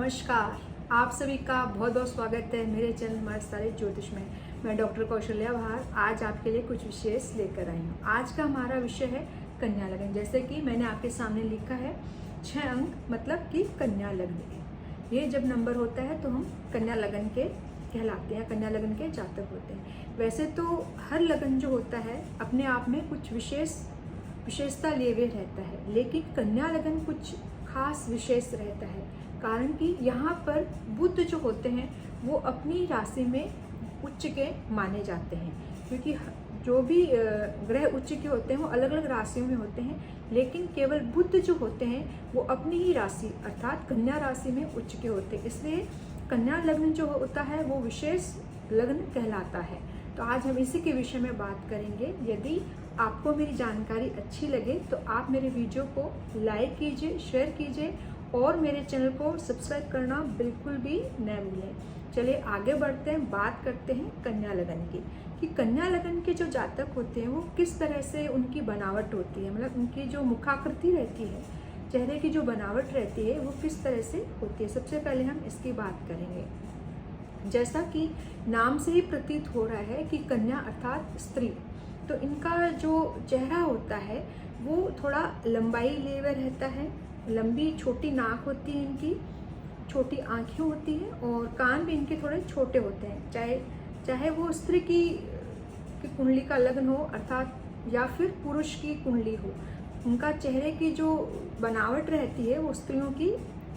नमस्कार, आप सभी का बहुत बहुत स्वागत है मेरे चैनल हमारे सारे ज्योतिष में। मैं डॉक्टर कौशल्या भार आज आपके लिए कुछ विशेष लेकर आई हूँ। आज का हमारा विषय है कन्या लगन। जैसे कि मैंने आपके सामने लिखा है 6 अंक, मतलब कि कन्या लगन। ये जब नंबर होता है तो हम कन्या लगन के कहलाते हैं, कन्या लगन के जातक होते हैं। वैसे तो हर लगन जो होता है अपने आप में कुछ विशेषता लिए हुए रहता है, लेकिन कन्या लगन कुछ खास विशेष रहता है। कारण कि यहाँ पर बुध जो होते हैं वो अपनी राशि में उच्च के माने जाते हैं, क्योंकि जो भी ग्रह उच्च के होते हैं वो अलग अलग राशियों में होते हैं, लेकिन केवल बुध जो होते हैं वो अपनी ही राशि अर्थात कन्या राशि में उच्च के होते हैं। इसलिए कन्या लग्न जो होता है वो विशेष लग्न कहलाता है। तो आज हम इसी के विषय में बात करेंगे। यदि आपको मेरी जानकारी अच्छी लगे तो आप मेरे वीडियो को लाइक कीजिए, शेयर कीजिए और मेरे चैनल को सब्सक्राइब करना बिल्कुल भी न भूलें। चलिए आगे बढ़ते हैं, बात करते हैं कन्या लगन की कि कन्या लगन के जो जातक होते हैं वो किस तरह से उनकी बनावट होती है, मतलब उनकी जो मुखाकृति रहती है, चेहरे की जो बनावट रहती है वो किस तरह से होती है। सबसे पहले हम इसकी बात करेंगे। जैसा कि नाम से ही प्रतीत हो रहा है कि कन्या अर्थात स्त्री, तो इनका जो चेहरा होता है वो थोड़ा लंबाई लिए हुए रहता है, लंबी छोटी नाक होती है, इनकी छोटी आँखें होती हैं और कान भी इनके थोड़े छोटे होते हैं। चाहे वो स्त्री की कुंडली का लग्न हो अर्थात या फिर पुरुष की कुंडली हो, उनका चेहरे की जो बनावट रहती है वो स्त्रियों की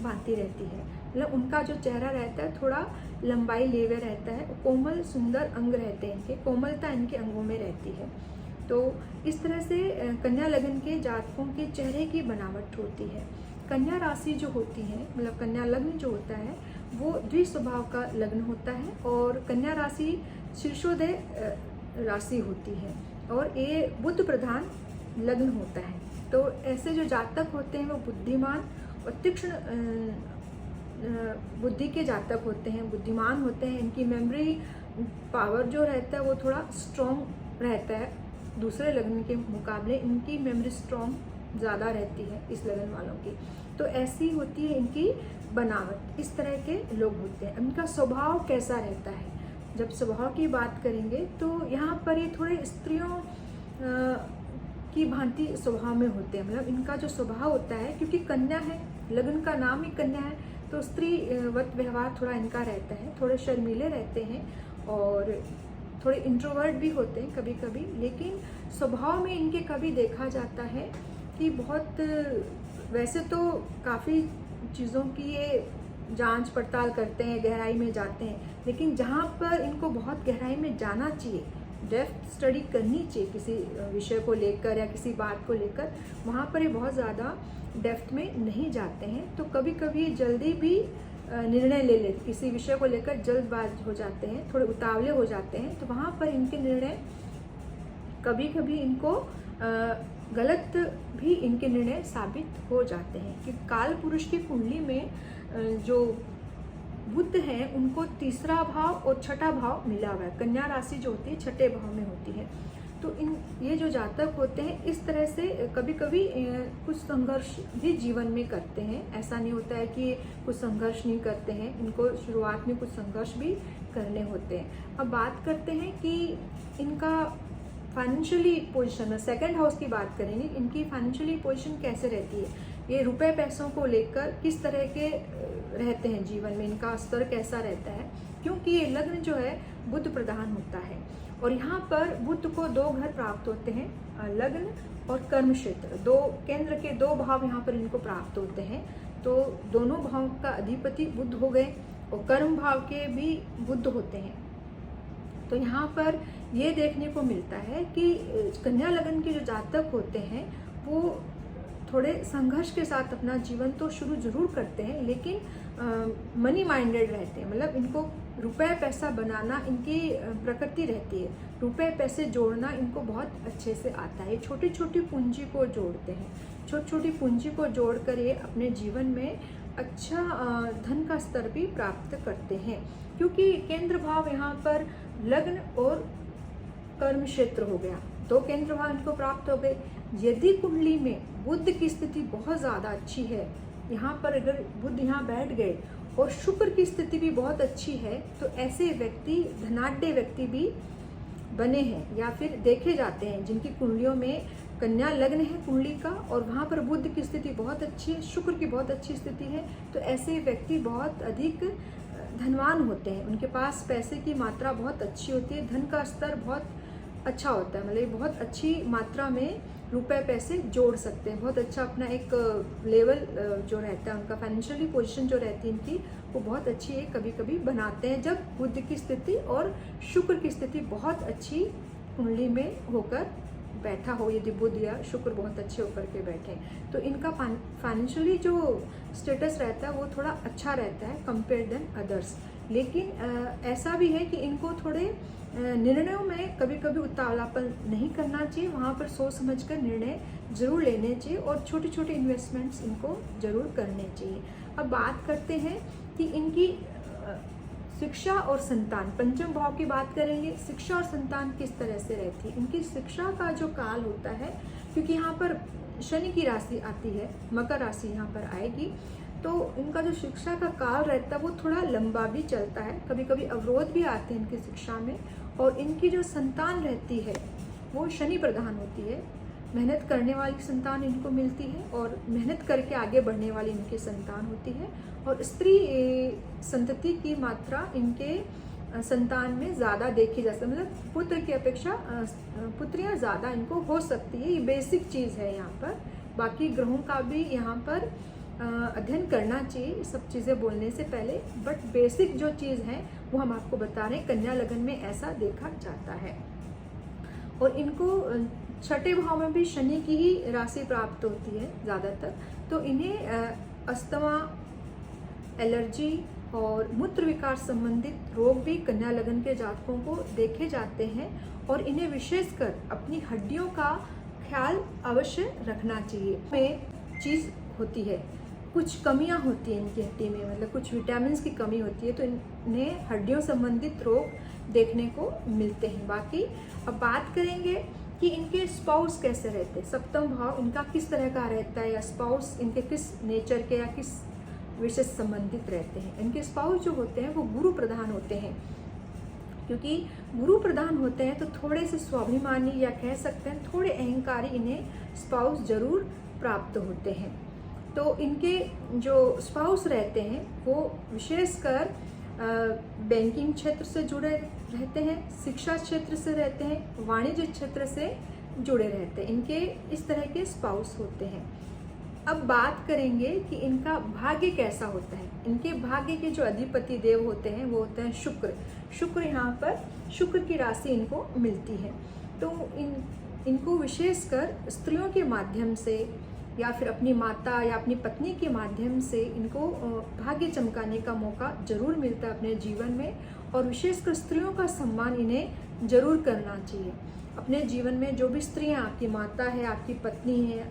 भांति रहती है। मतलब उनका जो चेहरा रहता है थोड़ा लंबाई लिए हुए रहता है, कोमल सुंदर अंग रहते हैं इनके, कोमलता इनके अंगों में रहती है। तो इस तरह से कन्या लगन के जातकों के चेहरे की बनावट होती है। कन्या राशि जो होती है, मतलब कन्या लग्न जो होता है वो द्विस्वभाव का लग्न होता है और कन्या राशि शीर्षोदय राशि होती है और ये बुध प्रधान लग्न होता है। तो ऐसे जो जातक होते हैं वो बुद्धिमान और तीक्ष्ण बुद्धि के जातक होते हैं, बुद्धिमान होते हैं। इनकी मेमोरी पावर जो रहता है वो थोड़ा स्ट्रॉन्ग रहता है, दूसरे लगन के मुकाबले इनकी मेमोरी स्ट्रॉन्ग ज़्यादा रहती है इस लगन वालों की। तो ऐसी होती है इनकी बनावट, इस तरह के लोग होते हैं। इनका स्वभाव कैसा रहता है, जब स्वभाव की बात करेंगे तो यहाँ पर ये थोड़े स्त्रियों की भांति स्वभाव में होते हैं। मतलब इनका जो स्वभाव होता है, क्योंकि कन्या है, लगन का नाम ही कन्या है, तो स्त्रीवत व्यवहार थोड़ा इनका रहता है, थोड़े शर्मीले रहते हैं और थोड़े इंट्रोवर्ट भी होते हैं कभी कभी। लेकिन स्वभाव में इनके कभी देखा जाता है कि बहुत, वैसे तो काफ़ी चीज़ों की ये जांच पड़ताल करते हैं, गहराई में जाते हैं, लेकिन जहाँ पर इनको बहुत गहराई में जाना चाहिए, डेप्थ स्टडी करनी चाहिए किसी विषय को लेकर या किसी बात को लेकर, वहाँ पर ये बहुत ज़्यादा डेप्थ में नहीं जाते हैं। तो कभी कभी जल्दी भी निर्णय ले लेते, किसी विषय को लेकर जल्दबाज हो जाते हैं, थोड़े उतावले हो जाते हैं, तो वहाँ पर इनके निर्णय कभी कभी इनको गलत भी इनके निर्णय साबित हो जाते हैं। कि काल पुरुष की कुंडली में जो बुध हैं उनको तीसरा भाव और छठा भाव मिला हुआ है। कन्या राशि जो होती है छठे भाव में होती है। तो ये जो जातक होते हैं इस तरह से कभी कभी कुछ संघर्ष भी जीवन में करते हैं। ऐसा नहीं होता है कि कुछ संघर्ष नहीं करते हैं, इनको शुरुआत में कुछ संघर्ष भी करने होते हैं। अब बात करते हैं कि इनका फाइनेंशियली पोजीशन, सेकंड हाउस की बात करेंगे, इनकी फाइनेंशियली पोजीशन कैसे रहती है, ये रुपए पैसों को लेकर किस तरह के रहते हैं जीवन में, इनका स्तर कैसा रहता है। क्योंकि ये लग्न जो है बुध प्रधान होता है और यहाँ पर बुध को 2 घर प्राप्त होते हैं, लग्न और कर्म क्षेत्र, 2 केंद्र के 2 भाव यहाँ पर इनको प्राप्त होते हैं। तो दोनों भाव का अधिपति बुध हो गए और कर्म भाव के भी बुध होते हैं। तो यहाँ पर ये देखने को मिलता है कि कन्या लगन के जो जातक होते हैं वो थोड़े संघर्ष के साथ अपना जीवन तो शुरू जरूर करते हैं, लेकिन मनी माइंडेड रहते हैं। मतलब इनको रुपए पैसा बनाना इनकी प्रकृति रहती है, रुपए पैसे जोड़ना इनको बहुत अच्छे से आता है। छोटी छोटी पूंजी को जोड़ते हैं, छोटी छोटी पूंजी को जोड़कर ये अपने जीवन में अच्छा धन का स्तर भी प्राप्त करते हैं। क्योंकि केंद्र भाव यहाँ पर लग्न और कर्म क्षेत्र हो गया, 2 केंद्र भाव इनको प्राप्त हो गए। यदि कुंडली में बुध की स्थिति बहुत ज़्यादा अच्छी है, यहाँ पर अगर बुध यहाँ बैठ गए और शुक्र की स्थिति भी बहुत अच्छी है, तो ऐसे व्यक्ति धनाढ्य व्यक्ति भी बने हैं या फिर देखे जाते हैं जिनकी कुंडलियों में कन्या लग्न है कुंडली का, और वहाँ पर बुध की स्थिति बहुत अच्छी है, शुक्र की बहुत अच्छी स्थिति है, तो ऐसे व्यक्ति बहुत अधिक धनवान होते हैं। उनके पास पैसे की मात्रा बहुत अच्छी होती है, धन का स्तर बहुत अच्छा होता है, मतलब बहुत अच्छी मात्रा में रुपए पैसे जोड़ सकते हैं, बहुत अच्छा अपना एक लेवल जो रहता है उनका फाइनेंशियली पोजीशन जो रहती है इनकी, वो बहुत अच्छी है कभी कभी बनाते हैं जब बुध की स्थिति और शुक्र की स्थिति बहुत अच्छी कुंडली में होकर बैठा हो। यदि बुध या शुक्र बहुत अच्छे होकर के बैठे तो इनका फाइनेंशियली जो स्टेटस रहता है वो थोड़ा अच्छा रहता है कंपेयर देन अदर्स। लेकिन ऐसा भी है कि इनको थोड़े निर्णयों में कभी कभी उतावलापन नहीं करना चाहिए, वहाँ पर सोच समझकर निर्णय जरूर लेने चाहिए और छोटे छोटे इन्वेस्टमेंट्स इनको जरूर करने चाहिए। अब बात करते हैं कि इनकी शिक्षा और संतान, पंचम भाव की बात करेंगे, शिक्षा और संतान किस तरह से रहती है। इनकी शिक्षा का जो काल होता है, क्योंकि यहाँ पर शनि की राशि आती है, मकर राशि यहाँ पर आएगी, तो इनका जो शिक्षा का काल रहता है वो थोड़ा लंबा भी चलता है, कभी कभी अवरोध भी आते हैं इनकी शिक्षा में। और इनकी जो संतान रहती है वो शनि प्रधान होती है, मेहनत करने वाली संतान इनको मिलती है और मेहनत करके आगे बढ़ने वाली इनकी संतान होती है। और स्त्री संतति की मात्रा इनके संतान में ज़्यादा देखी जा सकती है, मतलब पुत्र की अपेक्षा पुत्रियाँ ज़्यादा इनको हो सकती है, ये बेसिक चीज़ है यहाँ पर। बाकी ग्रहों का भी यहाँ पर अध्ययन करना चाहिए सब चीज़ें बोलने से पहले, बट बेसिक जो चीज़ है वो हम आपको बता रहे हैं। कन्या लगन में ऐसा देखा जाता है। और इनको छठे भाव में भी शनि की ही राशि प्राप्त होती है ज़्यादातर, तो इन्हें अस्थमा, एलर्जी और मूत्र विकार संबंधित रोग भी कन्या लगन के जातकों को देखे जाते हैं। और इन्हें विशेषकर अपनी हड्डियों का ख्याल अवश्य रखना चाहिए। में चीज़ होती है, कुछ कमियां होती हैं इनकी हड्डी में, मतलब कुछ विटामिन की कमी होती है, तो इन्हें हड्डियों संबंधित रोग देखने को मिलते हैं। बाकी अब बात करेंगे कि इनके स्पाउस कैसे रहते हैं, सप्तम भाव इनका किस तरह का रहता है, या स्पाउस इनके किस नेचर के या किस विषय से संबंधित रहते हैं। इनके स्पाउस जो होते हैं वो गुरु प्रधान होते हैं, क्योंकि गुरु प्रधान होते हैं तो थोड़े से स्वाभिमानी या कह सकते हैं थोड़े अहंकारी इन्हें स्पाउस जरूर प्राप्त होते हैं। तो इनके जो स्पाउस रहते हैं वो विशेषकर बैंकिंग क्षेत्र से जुड़े रहते हैं, शिक्षा क्षेत्र से रहते हैं, वाणिज्य क्षेत्र से जुड़े रहते हैं, इनके इस तरह के स्पाउस होते हैं। अब बात करेंगे कि इनका भाग्य कैसा होता है। इनके भाग्य के जो अधिपति देव होते हैं वो होते हैं शुक्र। शुक्र यहाँ पर शुक्र की राशि इनको मिलती है, तो इनको विशेषकर स्त्रियों के माध्यम से या फिर अपनी माता या अपनी पत्नी के माध्यम से इनको भाग्य चमकाने का मौका जरूर मिलता है अपने जीवन में। और विशेषकर स्त्रियों का सम्मान इन्हें जरूर करना चाहिए। अपने जीवन में जो भी स्त्रियां आपकी माता है, आपकी पत्नी है,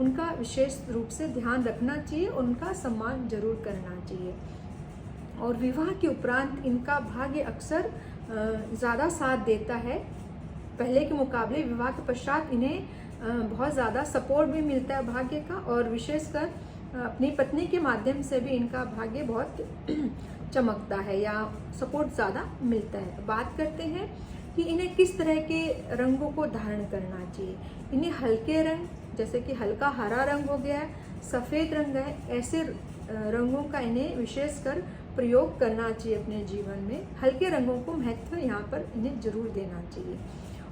उनका विशेष रूप से ध्यान रखना चाहिए, उनका सम्मान जरूर करना चाहिए। और विवाह के उपरांत इनका भाग्य अक्सर ज़्यादा साथ देता है पहले के मुकाबले। विवाह के पश्चात इन्हें बहुत ज़्यादा सपोर्ट भी मिलता है भाग्य का, और विशेषकर अपनी पत्नी के माध्यम से भी इनका भाग्य बहुत चमकता है या सपोर्ट ज़्यादा मिलता है। बात करते हैं कि इन्हें किस तरह के रंगों को धारण करना चाहिए। इन्हें हल्के रंग, जैसे कि हल्का हरा रंग हो गया, सफ़ेद रंग है, ऐसे रंगों का इन्हें विशेषकर प्रयोग करना चाहिए अपने जीवन में। हल्के रंगों को महत्व यहाँ पर इन्हें जरूर देना चाहिए।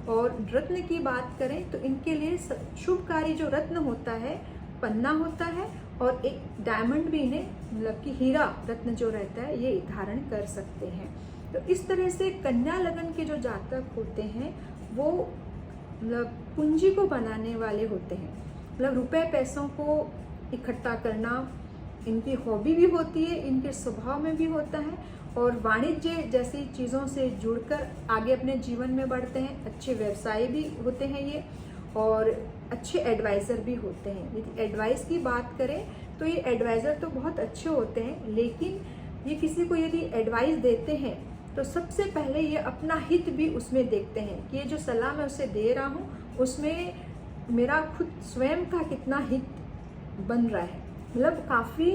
और रत्न की बात करें तो इनके लिए शुभकारी जो रत्न होता है पन्ना होता है, और एक डायमंड भी इन्हें, मतलब कि हीरा रत्न जो रहता है, ये धारण कर सकते हैं। तो इस तरह से कन्या लगन के जो जातक होते हैं वो मतलब पूंजी को बनाने वाले होते हैं, मतलब रुपए पैसों को इकट्ठा करना इनकी हॉबी भी होती है, इनके स्वभाव में भी होता है। और वाणिज्य जैसी चीज़ों से जुड़कर आगे अपने जीवन में बढ़ते हैं। अच्छे व्यवसाय भी होते हैं ये, और अच्छे एडवाइज़र भी होते हैं। यदि एडवाइस की बात करें तो ये एडवाइज़र तो बहुत अच्छे होते हैं, लेकिन ये किसी को यदि एडवाइस देते हैं तो सबसे पहले ये अपना हित भी उसमें देखते हैं कि ये जो सलाह मैं उसे दे रहा हूँ उसमें मेरा खुद स्वयं का कितना हित बन रहा है। मतलब काफ़ी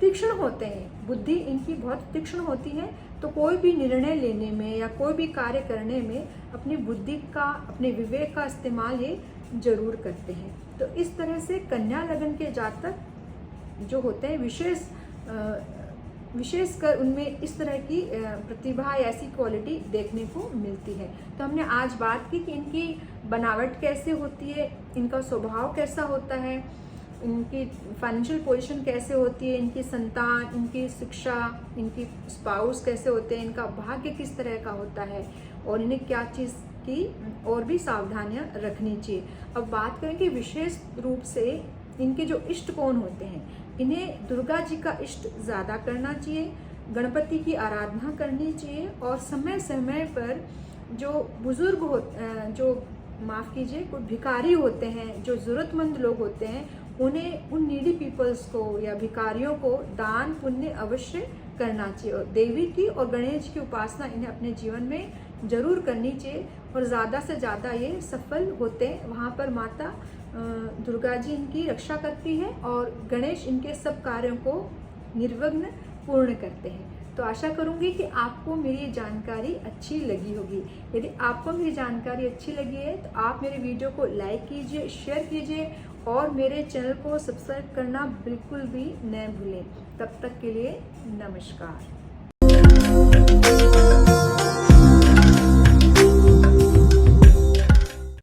तीक्ष्ण होते हैं, बुद्धि इनकी बहुत तीक्ष्ण होती है, तो कोई भी निर्णय लेने में या कोई भी कार्य करने में अपनी बुद्धि का, अपने विवेक का इस्तेमाल ये जरूर करते हैं। तो इस तरह से कन्या लगन के जातक जो होते हैं विशेषकर उनमें इस तरह की प्रतिभा या ऐसी क्वालिटी देखने को मिलती है। तो हमने आज बात की कि इनकी बनावट कैसे होती है, इनका स्वभाव कैसा होता है, इनकी फाइनेंशियल पोजीशन कैसे होती है, इनकी संतान, इनकी शिक्षा, इनकी स्पाउस कैसे होते हैं, इनका भाग्य किस तरह का होता है और इन्हें क्या चीज़ की और भी सावधानियां रखनी चाहिए। अब बात करें कि विशेष रूप से इनके जो इष्ट कौन होते हैं, इन्हें दुर्गा जी का इष्ट ज़्यादा करना चाहिए, गणपति की आराधना करनी चाहिए और समय समय पर जो बुजुर्ग हो, जो माफ़ कीजिए, कुछ भिखारी होते हैं, जो ज़रूरतमंद लोग होते हैं, उन्हें, उन नीडी पीपल्स को या भिखारियों को दान पुण्य अवश्य करना चाहिए। और देवी की और गणेश की उपासना इन्हें अपने जीवन में जरूर करनी चाहिए और ज़्यादा से ज़्यादा ये सफल होते हैं। वहाँ पर माता दुर्गा जी इनकी रक्षा करती है और गणेश इनके सब कार्यों को निर्विघ्न पूर्ण करते हैं। तो आशा करूंगी कि आपको मेरी जानकारी अच्छी लगी होगी। यदि आपको मेरी जानकारी अच्छी लगी है तो आप मेरे वीडियो को लाइक कीजिए, शेयर कीजिए और मेरे चैनल को सब्सक्राइब करना बिल्कुल भी न भूलें। तब तक के लिए नमस्कार।